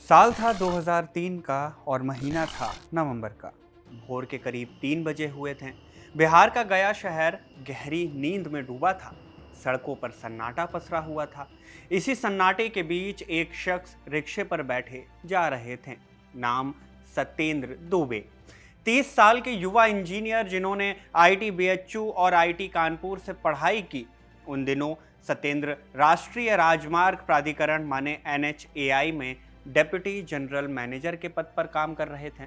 साल था 2003 का और महीना था नवंबर का। भोर के करीब 3 बजे हुए थे। बिहार का गया शहर गहरी नींद में डूबा था। सड़कों पर सन्नाटा पसरा हुआ था। इसी सन्नाटे के बीच एक शख्स रिक्शे पर बैठे जा रहे थे। नाम सत्येंद्र दुबे। 30 साल के युवा इंजीनियर जिन्होंने आईटी बीएचयू और आईटी कानपुर से पढ़ाई की। उन दिनों सत्येंद्र राष्ट्रीय राजमार्ग प्राधिकरण माने एनएचएआई में डेप्यूटी जनरल मैनेजर के पद पर काम कर रहे थे।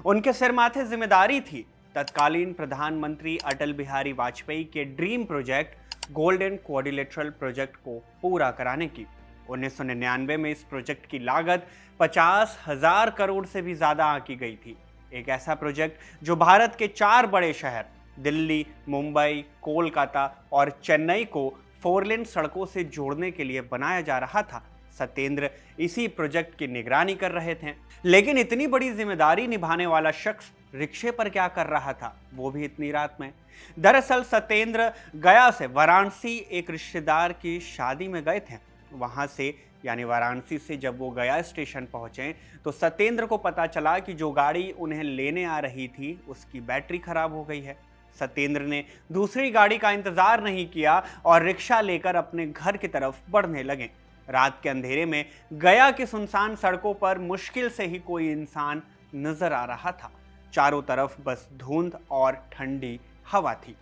उनके सिर माथे जिम्मेदारी थी तत्कालीन प्रधानमंत्री अटल बिहारी वाजपेयी के dream project golden quadrilateral project को पूरा कराने की। 1999 में इस प्रोजेक्ट की लागत 50,000 करोड़ से भी ज्यादा आंकी गई थी। एक ऐसा प्रोजेक्ट जो भारत के 4 बड़े शहर दिल्ली, मुंबई, कोलकाता और चेन्नई को 4 लेन सड़कों से जोड़ने के लिए बनाया जा रहा था। सत्येंद्र इसी प्रोजेक्ट की निगरानी कर रहे थे। लेकिन इतनी बड़ी जिम्मेदारी निभाने वाला शख्स रिक्शे पर क्या कर रहा था, वो भी इतनी रात में। दरअसल सत्येंद्र गया से वाराणसी एक रिश्तेदार की शादी में गए थे। वहां से यानी वाराणसी से जब वो गया स्टेशन पहुंचे तो सत्येंद्र को पता चला कि जो गाड़ी उन्हें लेने आ रही थी उसकी बैटरी खराब हो गई है। सत्येंद्र ने दूसरी गाड़ी का इंतजार नहीं किया और रिक्शा लेकर अपने घर की तरफ बढ़ने लगे। रात के अंधेरे में गया की सुनसान सड़कों पर मुश्किल से ही कोई इंसान नजर आ रहा था। चारों तरफ बस धुंध और ठंडी हवा थी।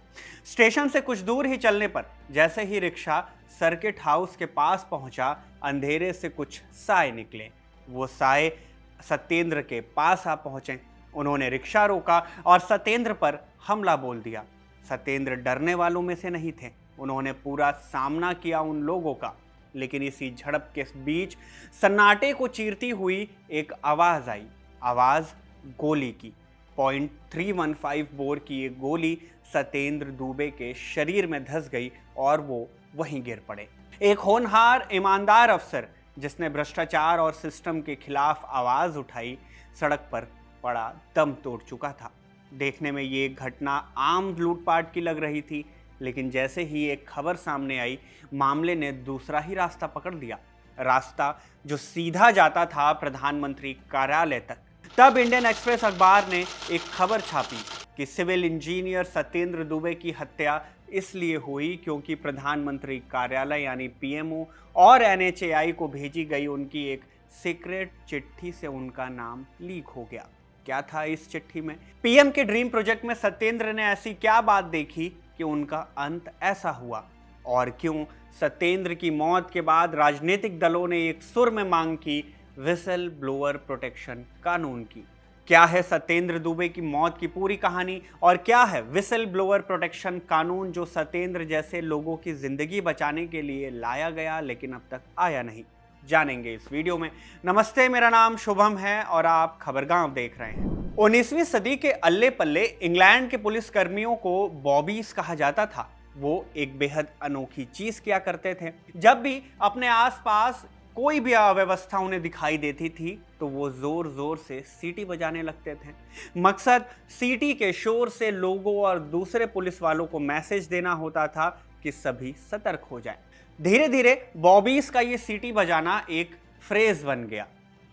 स्टेशन से कुछ दूर ही चलने पर जैसे ही रिक्शा सर्किट हाउस के पास पहुंचा, अंधेरे से कुछ साए निकले। वो साए सत्येंद्र के पास आ पहुंचे। उन्होंने रिक्शा रोका और सत्येंद्र पर हमला बोल दिया। सत्येंद्र डरने वालों में से नहीं थे। उन्होंने पूरा सामना किया उन लोगों का। लेकिन इसी झड़प के बीच सन्नाटे को चीरती हुई एक आवाज आई। आवाज गोली की। .315 बोर की एक गोली सत्येंद्र दुबे के शरीर में धंस गई और वो वहीं गिर पड़े। एक होनहार ईमानदार अफसर जिसने भ्रष्टाचार और सिस्टम के खिलाफ आवाज उठाई, सड़क पर पड़ा दम तोड़ चुका था। देखने में ये घटना आम लूटपाट की लग रही थी, लेकिन जैसे ही एक खबर सामने आई, मामले ने दूसरा ही रास्ता पकड़ लिया। रास्ता जो सीधा जाता था प्रधानमंत्री कार्यालय तक। तब इंडियन एक्सप्रेस अखबार ने एक खबर छापी कि सिविल इंजीनियर सत्येंद्र दुबे की हत्या इसलिए हुई क्योंकि प्रधानमंत्री कार्यालय यानी पीएमओ और एनएचएआई को भेजी गई उनकी एक सीक्रेट चिट्ठी से उनका नाम लीक हो गया। क्या था इस चिट्ठी में? पीएम के ड्रीम प्रोजेक्ट में सत्येंद्र ने ऐसी क्या बात देखी कि उनका अंत ऐसा हुआ? और क्यों सत्येंद्र की मौत के बाद राजनीतिक दलों ने एक सुर में मांग की विसल ब्लोअर प्रोटेक्शन कानून की? क्या है सत्येंद्र दुबे की मौत की पूरी कहानी और क्या है विसल ब्लोअर प्रोटेक्शन कानून जो सत्येंद्र जैसे लोगों की जिंदगी बचाने के लिए लाया गया लेकिन अब तक आया नहीं? जानेंगे इस वीडियो में। नमस्ते, मेरा नाम शुभम है और आप खबरगांव देख रहे हैं। 19वीं सदी के अल्ले पल्ले इंग्लैंड के पुलिस कर्मियों को बॉबीज कहा जाता था। वो एक बेहद अनोखी चीज किया करते थे। जब भी अपने आसपास कोई भी अव्यवस्था उन्हें दिखाई देती थी तो वो जोर जोर से सीटी बजाने लगते थे। मकसद सीटी के शोर से लोगों और दूसरे पुलिस वालों को मैसेज देना होता था कि सभी सतर्क हो जाएं। धीरे धीरे बॉबीज का ये सीटी बजाना एक फ्रेज बन गया।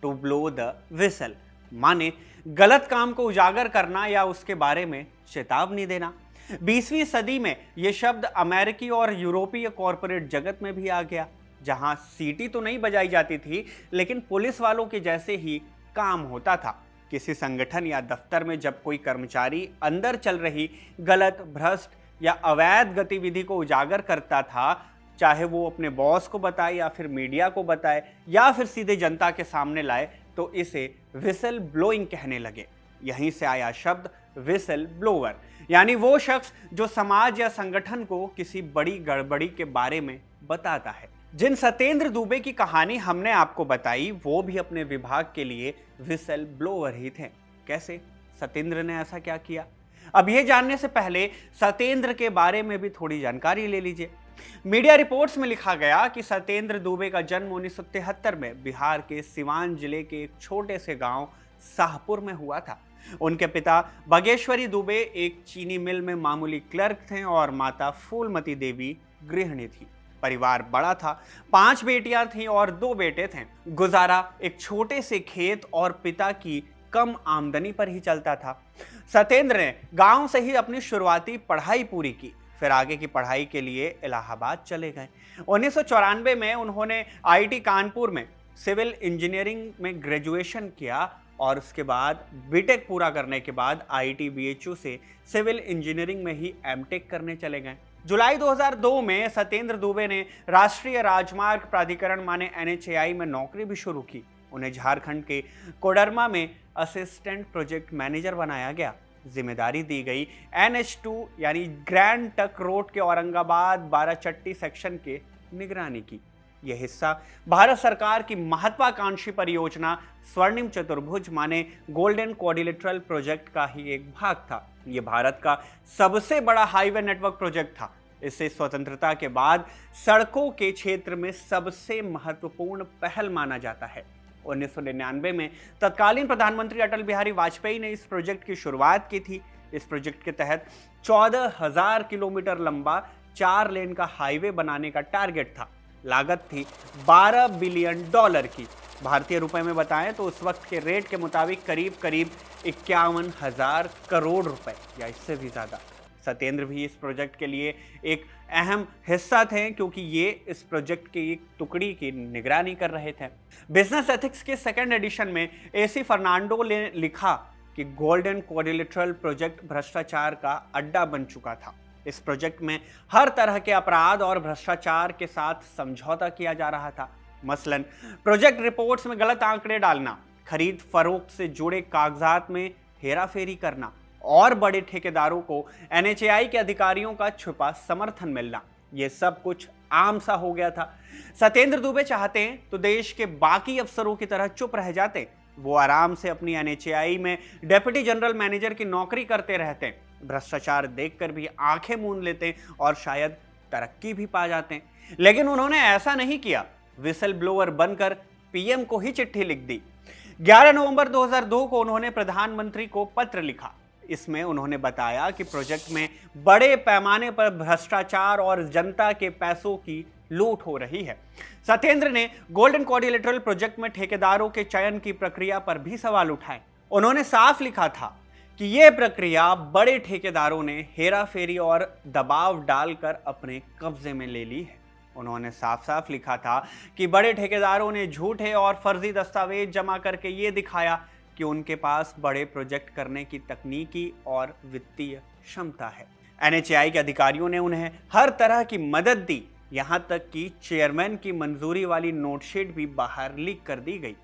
टू ब्लो द विसल माने गलत काम को उजागर करना या उसके बारे में चेतावनी देना। 20वीं सदी में यह शब्द अमेरिकी और यूरोपीय कॉरपोरेट जगत में भी आ गया, जहां सीटी तो नहीं बजाई जाती थी लेकिन पुलिस वालों के जैसे ही काम होता था। किसी संगठन या दफ्तर में जब कोई कर्मचारी अंदर चल रही गलत, भ्रष्ट या अवैध गतिविधि को उजागर करता था, चाहे वो अपने बॉस को बताए या फिर मीडिया को बताए या फिर सीधे जनता के सामने लाए, तो इसे विसल ब्लोइंग कहने लगे। यहीं से आया शब्द विसल ब्लोअर, यानी वो शख्स जो समाज या संगठन को किसी बड़ी गड़बड़ी के बारे में बताता है। जिन सत्येंद्र दुबे की कहानी हमने आपको बताई वो भी अपने विभाग के लिए विसल ब्लोअर ही थे। कैसे? सत्येंद्र ने ऐसा क्या किया? अब यह जानने से पहले सत्येंद्र के बारे में भी थोड़ी जानकारी ले लीजिए। मीडिया रिपोर्ट्स में लिखा गया कि सत्येंद्र दुबे का जन्म 1973 में बिहार के सिवान जिले के एक छोटे से गांव शाहपुर में हुआ था। उनके पिता बागेश्वरी दुबे एक चीनी मिल में मामूली क्लर्क थे और माता फूलमती देवी गृहिणी थी। परिवार बड़ा था, 5 बेटियां थीं और 2 बेटे थे। गुजारा एक छोटे से खेत और पिता की कम आमदनी पर ही चलता था। सत्येंद्र ने गांव से ही अपनी शुरुआती पढ़ाई पूरी की, फिर आगे की पढ़ाई के लिए इलाहाबाद चले गए। 1994 में उन्होंने आईआईटी कानपुर में सिविल इंजीनियरिंग में ग्रेजुएशन किया और उसके बाद बीटेक पूरा करने के बाद आईआईटी बीएचयू से सिविल इंजीनियरिंग में ही एमटेक करने चले गए। जुलाई 2002 में सत्येंद्र दुबे ने राष्ट्रीय राजमार्ग प्राधिकरण माने एनएचएआई में नौकरी भी शुरू की। उन्हें झारखंड के कोडरमा में असिस्टेंट प्रोजेक्ट मैनेजर बनाया गया। जिम्मेदारी दी गई NH2 यानी ग्रैंड टक रोड के औरंगाबाद बाराचट्टी सेक्शन के निगरानी की। यह हिस्सा भारत सरकार की महत्वाकांक्षी परियोजना स्वर्णिम चतुर्भुज माने गोल्डन क्वाड्रिलेटरल प्रोजेक्ट का ही एक भाग था। यह भारत का सबसे बड़ा हाईवे नेटवर्क प्रोजेक्ट था। इसे स्वतंत्रता के बाद सड़कों के क्षेत्र में सबसे महत्वपूर्ण पहल माना जाता है। 1999 में तत्कालीन प्रधानमंत्री अटल बिहारी वाजपेयी ने इस प्रोजेक्ट की शुरुआत की थी। इस प्रोजेक्ट के तहत 14,000 किलोमीटर लंबा 4 लेन का हाईवे बनाने का टारगेट था। लागत थी $12 बिलियन की। भारतीय रुपए में बताएं तो उस वक्त के रेट के मुताबिक करीब 51,000 करोड़ रुपए या इससे भी ज्यादा। सत्येंद्र भी इस प्रोजेक्ट के लिए एक अहम हिस्सा थे क्योंकि ये इस प्रोजेक्ट की एक टुकड़ी की निगरानी कर रहे थे। बिजनेस एथिक्स के सेकंड एडिशन में एसी फर्नांडो ने लिखा कि गोल्डन क्वाड्रिलेटरल प्रोजेक्ट भ्रष्टाचार का अड्डा बन चुका था। इस प्रोजेक्ट में हर तरह के अपराध और भ्रष्टाचार के साथ समझौता किया जा रहा था। मसलन प्रोजेक्ट रिपोर्ट्स में गलत आंकड़े डालना, खरीद फरोख्त से जुड़े कागजात में हेराफेरी करना और बड़े ठेकेदारों को एनएचएआई के अधिकारियों का छुपा समर्थन मिलना, यह सब कुछ आम सा हो गया था। सत्येंद्र दुबे चाहते तो देश के बाकी अफसरों की तरह चुप रह जाते। वो आराम से अपनी एनएचएआई में डिप्टी जनरल मैनेजर की नौकरी करते रहते, भ्रष्टाचार देखकर भी आंखें मूंद लेते और शायद तरक्की भी पा जाते। लेकिन उन्होंने ऐसा नहीं किया। विसल ब्लोअर बनकर पीएम को ही चिट्ठी लिख दी। 11 नवंबर 2002 को उन्होंने प्रधानमंत्री को पत्र लिखा। इसमें उन्होंने बताया कि प्रोजेक्ट में बड़े पैमाने पर भ्रष्टाचार और जनता के पैसों की लूट हो रही है। सत्येंद्र ने गोल्डन क्वाड्रिलेटरल प्रोजेक्ट में ठेकेदारों के चयन की प्रक्रिया पर भी सवाल उठाए। उन्होंने साफ लिखा था कि यह प्रक्रिया बड़े ठेकेदारों ने हेराफेरी और दबाव डालकर अपने कब्जे में ले ली है। उन्होंने साफ साफ लिखा था कि बड़े ठेकेदारों ने झूठे और फर्जी दस्तावेज जमा करके ये दिखाया कि उनके पास बड़े प्रोजेक्ट करने की तकनीकी और वित्तीय क्षमता है। एनएचएआई के अधिकारियों ने उन्हें हर तरह की मदद दी, यहां तक कि चेयरमैन की मंजूरी वाली नोटशीट भी बाहर लीक कर दी गई।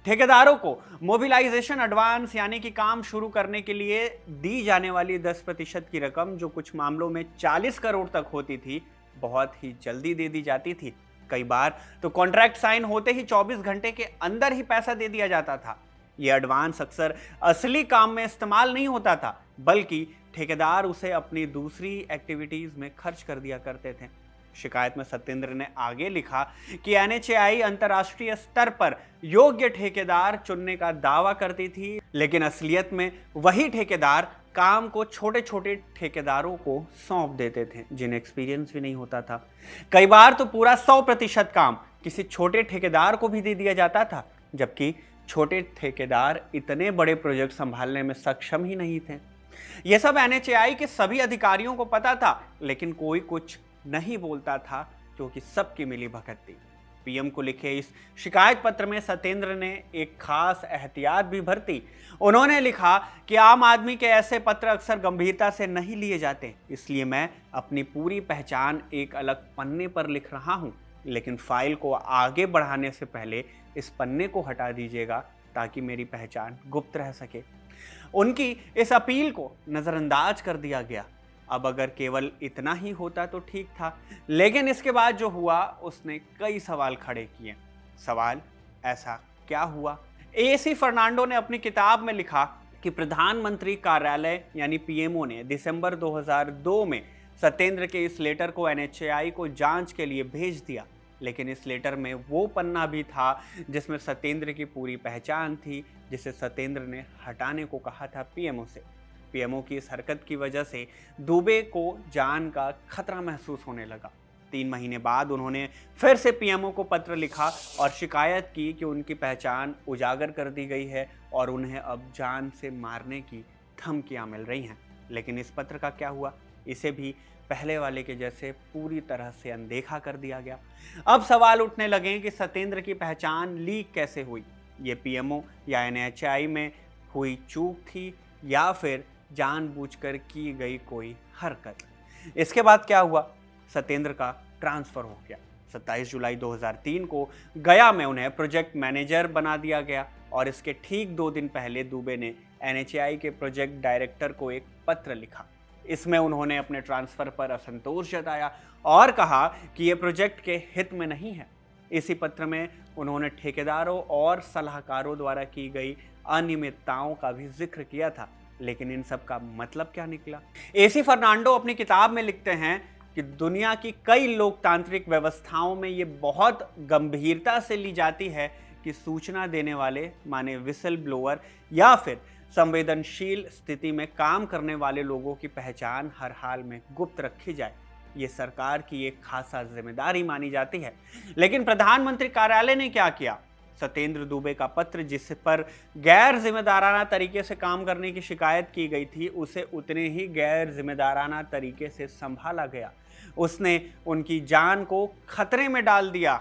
ठेकेदारों को मोबिलाइजेशन एडवांस यानी कि काम शुरू करने के लिए दी जाने वाली 10% की रकम, जो कुछ मामलों में 40 करोड़ तक होती थी, बहुत ही जल्दी दे दी जाती थी। कई बार तो कॉन्ट्रैक्ट साइन होते ही 24 घंटे के अंदर ही पैसा दे दिया जाता था। यह एडवांस अक्सर असली काम में इस्तेमाल नहीं होता था, बल्कि ठेकेदार उसे अपनी दूसरी एक्टिविटीज में खर्च कर दिया करते थे। शिकायत में सत्येंद्र ने आगे लिखा कि एनएचएआई अंतर्राष्ट्रीय स्तर पर योग्य ठेकेदार चुनने का दावा करती थी, लेकिन असलियत में वही ठेकेदार काम को छोटे छोटे ठेकेदारों को सौंप देते थे जिन्हें एक्सपीरियंस भी नहीं होता था। कई बार तो पूरा 100% काम किसी छोटे ठेकेदार को भी दे दिया जाता था, जबकि छोटे ठेकेदार इतने बड़े प्रोजेक्ट संभालने में सक्षम ही नहीं थे। यह सब एनएचएआई के सभी अधिकारियों को पता था, लेकिन कोई कुछ नहीं बोलता था क्योंकि सबकी मिली भगत थी। पीएम को लिखे इस शिकायत पत्र में सत्येंद्र ने एक खास एहतियात भी बरती। उन्होंने लिखा कि आम आदमी के ऐसे पत्र अक्सर गंभीरता से नहीं लिए जाते, इसलिए मैं अपनी पूरी पहचान एक अलग पन्ने पर लिख रहा हूं, लेकिन फाइल को आगे बढ़ाने से पहले इस पन्ने को हटा दीजिएगा ताकि मेरी पहचान गुप्त रह सके। उनकी इस अपील को नजरअंदाज कर दिया गया। अब अगर केवल इतना ही होता तो ठीक था, लेकिन इसके बाद जो हुआ उसने कई सवाल खड़े किए। सवाल ऐसा क्या हुआ? एसी फर्नांडो ने अपनी किताब में लिखा कि प्रधानमंत्री कार्यालय यानी पीएमओ ने दिसंबर 2002 में सत्येंद्र के इस लेटर को एनएचएआई को जांच के लिए भेज दिया, लेकिन इस लेटर में वो पन्ना भी था जिसमें सत्येंद्र की पूरी पहचान थी, जिसे सत्येंद्र ने हटाने को कहा था पीएमओ से। पीएमओ की इस हरकत की वजह से दुबे को जान का खतरा महसूस होने लगा। 3 महीने बाद उन्होंने फिर से पीएमओ को पत्र लिखा और शिकायत की कि उनकी पहचान उजागर कर दी गई है और उन्हें अब जान से मारने की धमकियां मिल रही हैं। लेकिन इस पत्र का क्या हुआ? इसे भी पहले वाले के जैसे पूरी तरह से अनदेखा कर दिया गया। अब सवाल उठने लगे कि सत्येंद्र की पहचान लीक कैसे हुई? ये पीएमओ या एनएचआई में हुई चूक थी या फिर जानबूझकर की गई कोई हरकत? इसके बाद क्या हुआ? सत्येंद्र का ट्रांसफर हो गया। 27 जुलाई 2003 को गया में उन्हें प्रोजेक्ट मैनेजर बना दिया गया और इसके ठीक 2 दिन पहले दुबे ने एनएचआई के प्रोजेक्ट डायरेक्टर को एक पत्र लिखा। इसमें उन्होंने अपने ट्रांसफर पर असंतोष जताया और कहा कि यह प्रोजेक्ट के हित में नहीं है। इसी पत्र में उन्होंने ठेकेदारों और सलाहकारों द्वारा की गई अनियमितताओं का भी जिक्र किया था। लेकिन इन सब का मतलब क्या निकला? एसी फर्नांडो अपनी किताब में लिखते हैं कि दुनिया की कई लोकतांत्रिक व्यवस्थाओं में ये बहुत गंभीरता से ली जाती है कि सूचना देने वाले माने विसल ब्लोअर या फिर संवेदनशील स्थिति में काम करने वाले लोगों की पहचान हर हाल में गुप्त रखी जाए। ये सरकार की एक खासा जिम्मेदारी मानी जाती है। लेकिन प्रधानमंत्री कार्यालय ने क्या किया? सत्येंद्र दुबे का पत्र जिस पर गैर जिम्मेदाराना तरीके से काम करने की शिकायत की गई थी, उसे उतने ही गैर जिम्मेदाराना तरीके से संभाला गया। उसने उनकी जान को खतरे में डाल दिया।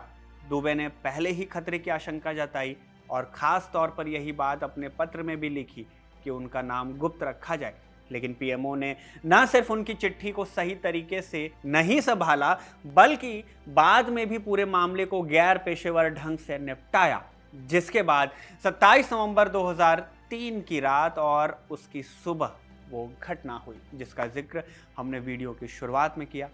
दुबे ने पहले ही खतरे की आशंका जताई और खास तौर पर यही बात अपने पत्र में भी लिखी कि उनका नाम गुप्त रखा जाए। लेकिन पीएमओ ने न सिर्फ उनकी चिट्ठी को सही तरीके से नहीं संभाला, बल्कि बाद में भी पूरे मामले को गैर पेशेवर ढंग से निपटाया। जिसके बाद 27 नवंबर 2003 की रात और उसकी सुबह वो घटना हुई जिसका जिक्र हमने वीडियो की शुरुआत में किया।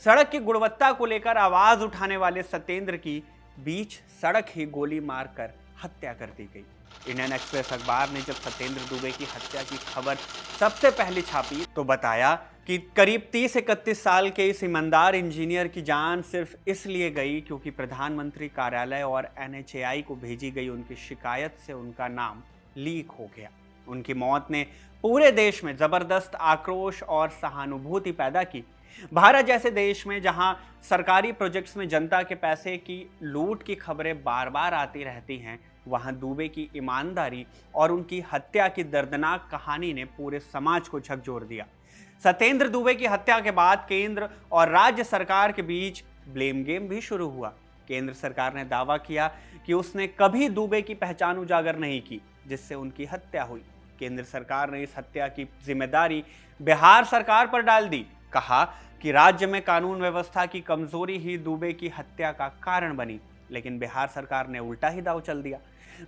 सड़क की गुणवत्ता को लेकर आवाज उठाने वाले सत्येंद्र की बीच सड़क ही गोली मारकर हत्या कर दी गई। इंडियन एक्सप्रेस अखबार ने जब सत्येंद्र दुबे की हत्या की खबर सबसे पहले छापी तो बताया कि करीब 30-31 साल के इस ईमानदार इंजीनियर की जान सिर्फ इसलिए गई क्योंकि प्रधानमंत्री कार्यालय और एनएचएआई को भेजी गई उनकी शिकायत से उनका नाम लीक हो गया। उनकी मौत ने पूरे देश में जबरदस्त आक्रोश और सहानुभूति पैदा की। भारत जैसे देश में जहां सरकारी प्रोजेक्ट्स में जनता के पैसे की लूट की खबरें बार बार आती रहती हैं, वहां दुबे की ईमानदारी और उनकी हत्या की दर्दनाक कहानी ने पूरे समाज को झकझोर दिया। सत्येंद्र दुबे की हत्या के बाद केंद्र और राज्य सरकार के बीच ब्लेम गेम भी शुरू हुआ। केंद्र सरकार ने दावा किया कि उसने कभी दुबे की पहचान उजागर नहीं की जिससे उनकी हत्या हुई। केंद्र सरकार ने इस हत्या की जिम्मेदारी बिहार सरकार पर डाल दी। कहा कि राज्य में कानून व्यवस्था की कमजोरी ही दुबे की हत्या का कारण बनी। लेकिन बिहार सरकार ने उल्टा ही दांव चल दिया।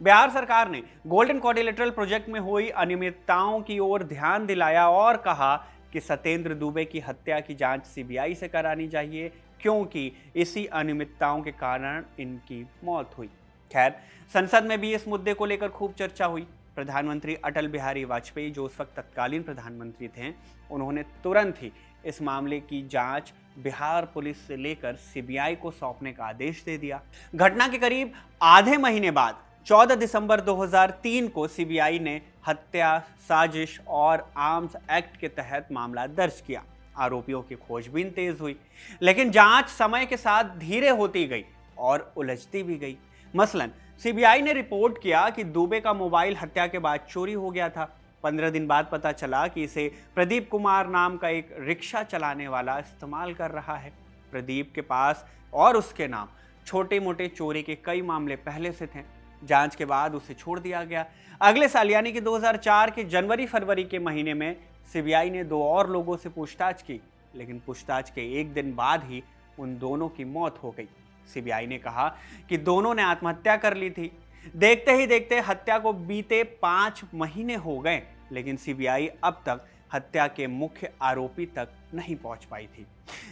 बिहार सरकार ने गोल्डन क्वाड्रिलेटरल प्रोजेक्ट में हुई अनियमितताओं की ओर ध्यान दिलाया और कहा कि सत्येंद्र दुबे की हत्या की जांच सीबीआई से करानी चाहिए क्योंकि इसी अनियमितताओं के कारण इनकी मौत हुई। खैर, संसद में भी इस मुद्दे को लेकर खूब चर्चा हुई। प्रधानमंत्री अटल बिहारी वाजपेयी, जो उस वक्त तत्कालीन प्रधानमंत्री थे, उन्होंने तुरंत ही इस मामले की जांच बिहार पुलिस से लेकर सीबीआई को सौंपने का आदेश दे दिया। घटना के करीब आधे महीने बाद 14 दिसंबर 2003 को सीबीआई ने हत्या, साजिश और आर्म्स एक्ट के तहत मामला दर्ज किया। आरोपियों की खोजबीन तेज हुई, लेकिन जांच समय के साथ धीरे होती गई और उलझती भी गई। मसलन सीबीआई ने रिपोर्ट किया कि दुबे का मोबाइल हत्या के बाद चोरी हो गया था। 15 दिन बाद पता चला कि इसे प्रदीप कुमार नाम का एक रिक्शा चलाने वाला इस्तेमाल कर रहा है। प्रदीप के पास और उसके नाम छोटे मोटे चोरी के कई मामले पहले से थे। जांच के बाद उसे छोड़ दिया गया। अगले साल यानी कि 2004 के जनवरी-फरवरी के महीने में सीबीआई ने 2 और लोगों से पूछताछ की, लेकिन पूछताछ के 1 दिन बाद ही उन दोनों की मौत हो गई। सीबीआई ने कहा कि दोनों ने आत्महत्या कर ली थी। देखते ही देखते हत्या को बीते 5 महीने हो गए, लेकिन सीबीआई अब तक हत्या के मुख्य आरोपी तक नहीं पहुंच पाई थी।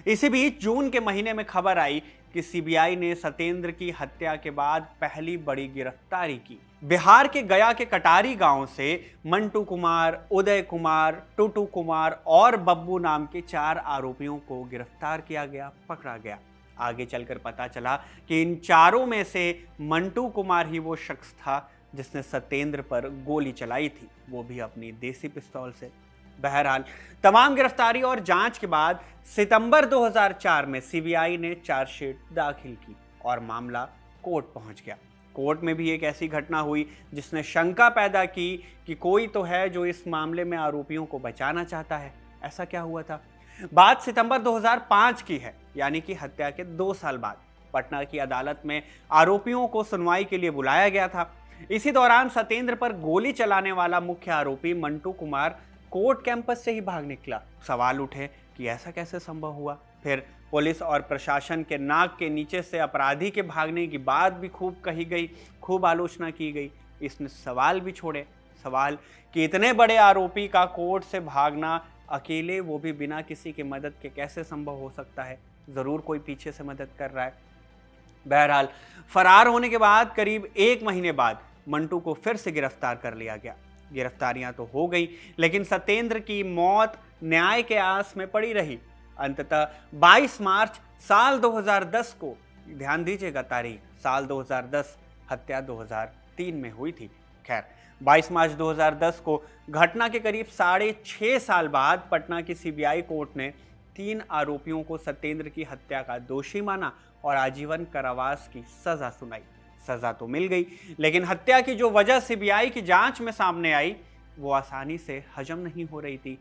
इसी बीच जून के महीने में खबर आई कि सीबीआई ने सत्येंद्र की हत्या के बाद पहली बड़ी गिरफ्तारी की। बिहार के गया के कटारी गांव से मंटू कुमार, उदय कुमार, टुटू कुमार और बब्बू नाम के 4 आरोपियों को गिरफ्तार किया गया, पकड़ा गया। आगे चलकर पता चला कि इन चारों में से मंटू कुमार ही वो शख्स था जिसने सत्येंद्र पर गोली चलाई थी, वो भी अपनी देसी पिस्तौल से। बहरहाल तमाम गिरफ्तारी और जांच के बाद सितंबर 2004 में सीबीआई ने चार्जशीट दाखिल की और मामला कोर्ट पहुंच गया। कोर्ट में भी एक ऐसी घटना हुई जिसने शंका पैदा की कि कोई तो है जो इस मामले में आरोपियों को बचाना चाहता है। ऐसा क्या हुआ था? बात सितंबर 2005 की है, यानी कि हत्या के 2 साल बाद। पटना की अदालत में आरोपियों को सुनवाई के लिए बुलाया गया था। इसी दौरान सत्येंद्र पर गोली चलाने वाला मुख्य आरोपी मंटू कुमार कोर्ट कैंपस से ही भाग निकला। सवाल उठे कि ऐसा कैसे संभव हुआ। फिर पुलिस और प्रशासन के नाक के नीचे से अपराधी के भागने की बात भी खूब कही गई, खूब आलोचना की गई। इसने सवाल भी छोड़े, सवाल कि इतने बड़े आरोपी का कोर्ट से भागना अकेले, वो भी बिना किसी की मदद के, कैसे संभव हो सकता है? जरूर कोई पीछे से मदद कर रहा है। बहरहाल फरार होने के बाद करीब 1 महीने बाद मंटू को फिर से गिरफ्तार कर लिया गया। गिरफ्तारियां तो हो गई, लेकिन सत्येंद्र की मौत न्याय के आस में पड़ी रही। अंततः 22 मार्च साल 2010 को, ध्यान दीजिएगा तारीख, साल 2010, हत्या 2003 में हुई थी। खैर, 22 मार्च 2010 को घटना के करीब 6.5 साल बाद पटना की सीबीआई कोर्ट ने 3 आरोपियों को सत्येंद्र की हत्या का दोषी माना और आजीवन कारावास की सजा सुनाई। सजा तो मिल गई, लेकिन हत्या की जो वजह सीबीआई की जांच में सामने आई वो आसानी से हजम नहीं हो रही थी।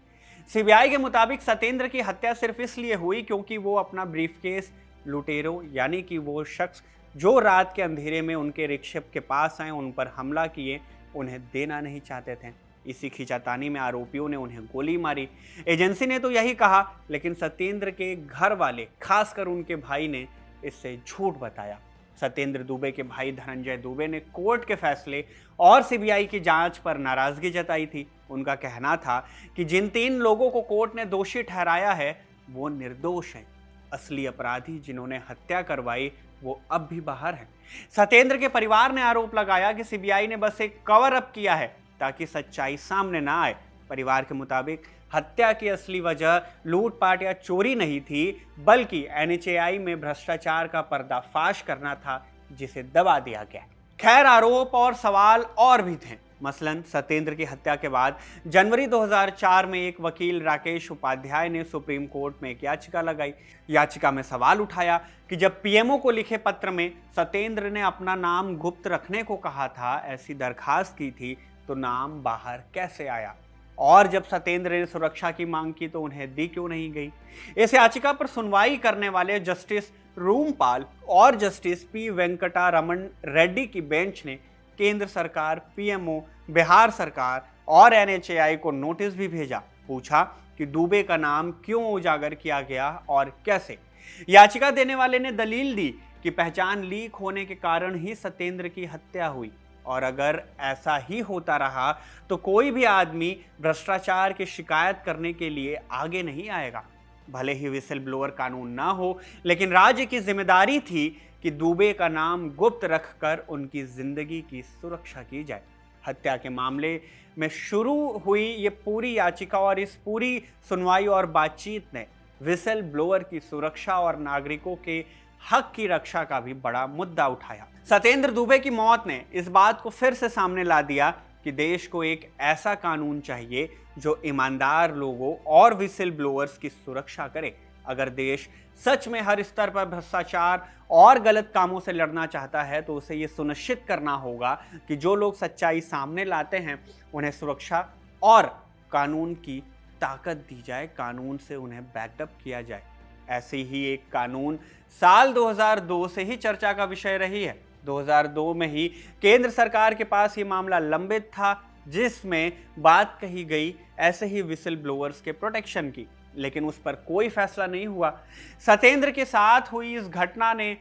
सीबीआई के मुताबिक सत्येंद्र की हत्या सिर्फ इसलिए हुई क्योंकि वो अपना ब्रीफकेस लुटेरों, यानी कि वो शख्स जो रात के अंधेरे में उनके रिक्शा के पास आए, उन पर हमला किए, उन्हें देना नहीं चाहते थे। इसी खींचातानी में आरोपियों ने उन्हें गोली मारी। एजेंसी ने तो यही कहा, लेकिन सत्येंद्र के घर वाले, खासकर उनके भाई ने इससे झूठ बताया। सत्येंद्र दुबे के भाई धनंजय दुबे ने कोर्ट के फैसले और सीबीआई की जांच पर नाराजगी जताई थी। उनका कहना था कि जिन 3 लोगों को कोर्ट ने दोषी ठहराया है वो निर्दोष हैं। असली अपराधी जिन्होंने हत्या करवाई वो अब भी बाहर हैं। सत्येंद्र के परिवार ने आरोप लगाया कि सीबीआई ने बस एक कवर अप किया है ताकि सच्चाई सामने ना आए। परिवार के मुताबिक हत्या की असली वजह लूटपाट या चोरी नहीं थी, बल्कि एनएचएआई में भ्रष्टाचार का पर्दाफाश करना था, जिसे दबा दिया गया। खैर, आरोप और सवाल और भी थे। मसलन सत्येंद्र की हत्या के बाद जनवरी 2004 में एक वकील राकेश उपाध्याय ने सुप्रीम कोर्ट में एक याचिका लगाई। याचिका में सवाल उठाया कि जब पीएमओ को लिखे पत्र में सत्येंद्र ने अपना नाम गुप्त रखने को कहा था, ऐसी दरखास्त की थी, तो नाम बाहर कैसे आया? और जब सत्येंद्र ने सुरक्षा की मांग की तो उन्हें दी क्यों नहीं गई? इस याचिका पर सुनवाई करने वाले जस्टिस रूमपाल और जस्टिस पी वेंकटा रमन रेड्डी की बेंच ने केंद्र सरकार, पीएमओ, बिहार सरकार और एनएचएआई को नोटिस भी भेजा। पूछा कि दुबे का नाम क्यों उजागर किया गया और कैसे। याचिका देने वाले ने दलील दी कि पहचान लीक होने के कारण ही सत्येंद्र की हत्या हुई, और अगर ऐसा ही होता रहा तो कोई भी आदमी भ्रष्टाचार की शिकायत करने के लिए आगे नहीं आएगा। भले ही विसल ब्लोअर कानून ना हो, लेकिन राज्य की जिम्मेदारी थी कि दुबे का नाम गुप्त रखकर उनकी जिंदगी की सुरक्षा की जाए। हत्या के मामले में शुरू हुई ये पूरी याचिका और इस पूरी सुनवाई और बातचीत ने विसल ब्लोअर की सुरक्षा और नागरिकों के हक की रक्षा का भी बड़ा मुद्दा उठाया। सत्येंद्र दुबे की मौत ने इस बात को फिर से सामने ला दिया कि देश को एक ऐसा कानून चाहिए जो ईमानदार लोगों और विसल ब्लोअर्स की सुरक्षा करे। अगर देश सच में हर स्तर पर भ्रष्टाचार और गलत कामों से लड़ना चाहता है तो उसे ये सुनिश्चित करना होगा कि जो लोग सच्चाई सामने लाते हैं उन्हें सुरक्षा और कानून की ताकत दी जाए, कानून से उन्हें बैकअप किया जाए। ऐसे ही एक कानून साल 2002 से ही चर्चा का विषय रही है। 2002 में ही केंद्र सरकार के पास ये मामला लंबित था, जिसमें बात कही गई ऐसे ही विसल ब्लोअर्स के प्रोटेक्शन की, लेकिन उस पर कोई फैसला नहीं हुआ। सत्येंद्र के साथ हुई इस घटना ने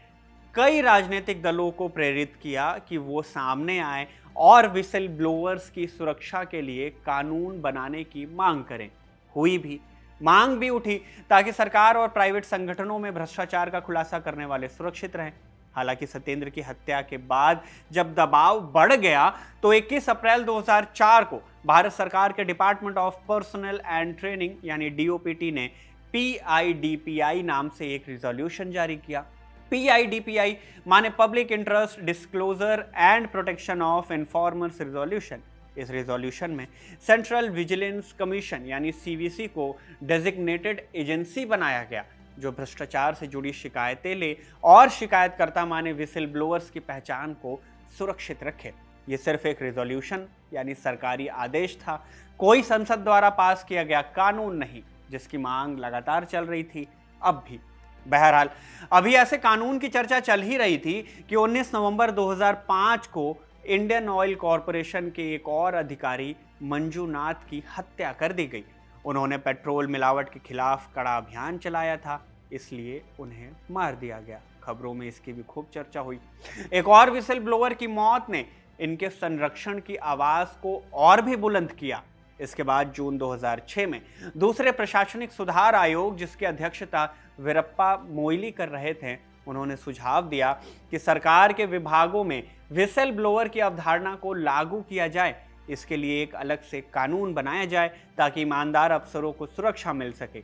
कई राजनीतिक दलों को प्रेरित किया कि वो सामने आए और विसल ब्लोअर्स की सुरक्षा के लिए कानून बनाने की मांग करें। हुई भी, मांग भी उठी ताकि सरकार और प्राइवेट संगठनों में भ्रष्टाचार का खुलासा करने वाले सुरक्षित रहें। हालांकि सत्येंद्र की हत्या के बाद जब दबाव बढ़ गया तो 21 अप्रैल 2004 को भारत सरकार के department of personal and training यानी डीओपीटी ने PIDPI नाम से एक रिजोल्यूशन जारी किया। PIDPI माने public interest disclosure and protection of informers resolution. इस रेजोल्यूशन में सेंट्रल विजिलेंस कमीशन यानी सीवीसी को डेजिग्नेटेड एजेंसी बनाया गया जो भ्रष्टाचार से जुड़ी शिकायतें ले और शिकायतकर्ता माने विसिल ब्लोअर्स की पहचान को सुरक्षित रखे। ये सिर्फ एक रेजोल्यूशन यानी सरकारी आदेश था, कोई संसद द्वारा पास किया गया कानून नहीं, जिसकी मांग लगातार चल रही थी अब भी। बहरहाल अभी ऐसे कानून की चर्चा चल ही रही थी कि 19 नवंबर 2005 को इंडियन ऑयल कॉरपोरेशन के एक और अधिकारी मंजूनाथ की हत्या कर दी गई। उन्होंने पेट्रोल मिलावट के खिलाफ कड़ा अभियान चलाया था, इसलिए उन्हें मार दिया गया। खबरों में इसकी भी खूब चर्चा हुई। एक और विसिल ब्लोअर की मौत ने इनके संरक्षण की आवाज को और भी बुलंद किया। इसके बाद जून 2006 में दूसरे प्रशासनिक सुधार आयोग, जिसकी अध्यक्षता वीरप्पा मोइली कर रहे थे, उन्होंने सुझाव दिया कि सरकार के विभागों में विसिल ब्लोअर की अवधारणा को लागू किया जाए। इसके लिए एक अलग से कानून बनाया जाए ताकि ईमानदार अफसरों को सुरक्षा मिल सके।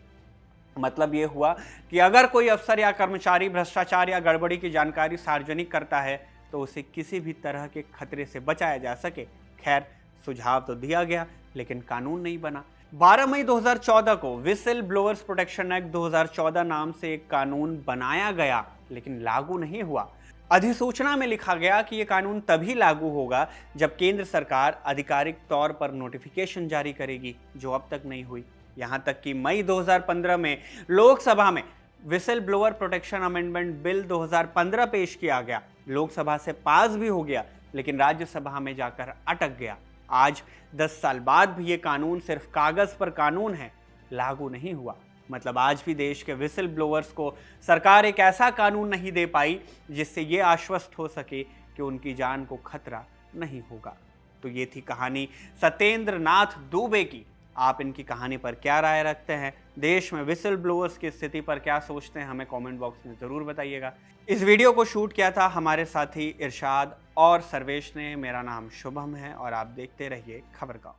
मतलब ये हुआ कि अगर कोई अफसर या कर्मचारी भ्रष्टाचार या गड़बड़ी की जानकारी सार्वजनिक करता है तो उसे किसी भी तरह के खतरे से बचाया जा सके। खैर, सुझाव तो दिया गया लेकिन कानून नहीं बना। 12 मई 2014 को विसिल ब्लोअर्स प्रोटेक्शन एक्ट 2014 नाम से एक कानून बनाया गया लेकिन लागू नहीं हुआ। अधिसूचना में लिखा गया कि यह कानून तभी लागू होगा जब केंद्र सरकार आधिकारिक तौर पर नोटिफिकेशन जारी करेगी, जो अब तक नहीं हुई। यहां तक कि मई 2015 में लोकसभा में whistle blower protection amendment bill 2015 पेश किया गया। लोकसभा से पास भी हो गया लेकिन राज्यसभा में जाकर अटक गया। आज 10 साल बाद भी ये कानून सिर्फ कागज पर कानून है, लागू नहीं हुआ। मतलब आज भी देश के विसिल ब्लोअर्स को सरकार एक ऐसा कानून नहीं दे पाई जिससे ये आश्वस्त हो सके कि उनकी जान को खतरा नहीं होगा। तो ये थी कहानी सत्येंद्र नाथ दुबे की। आप इनकी कहानी पर क्या राय रखते हैं? देश में विसिल ब्लोअर्स की स्थिति पर क्या सोचते हैं? हमें कमेंट बॉक्स में ज़रूर बताइएगा। इस वीडियो को शूट किया था हमारे साथी इरशाद और सर्वेश ने। मेरा नाम शुभम है और आप देखते रहिए खबरगांव।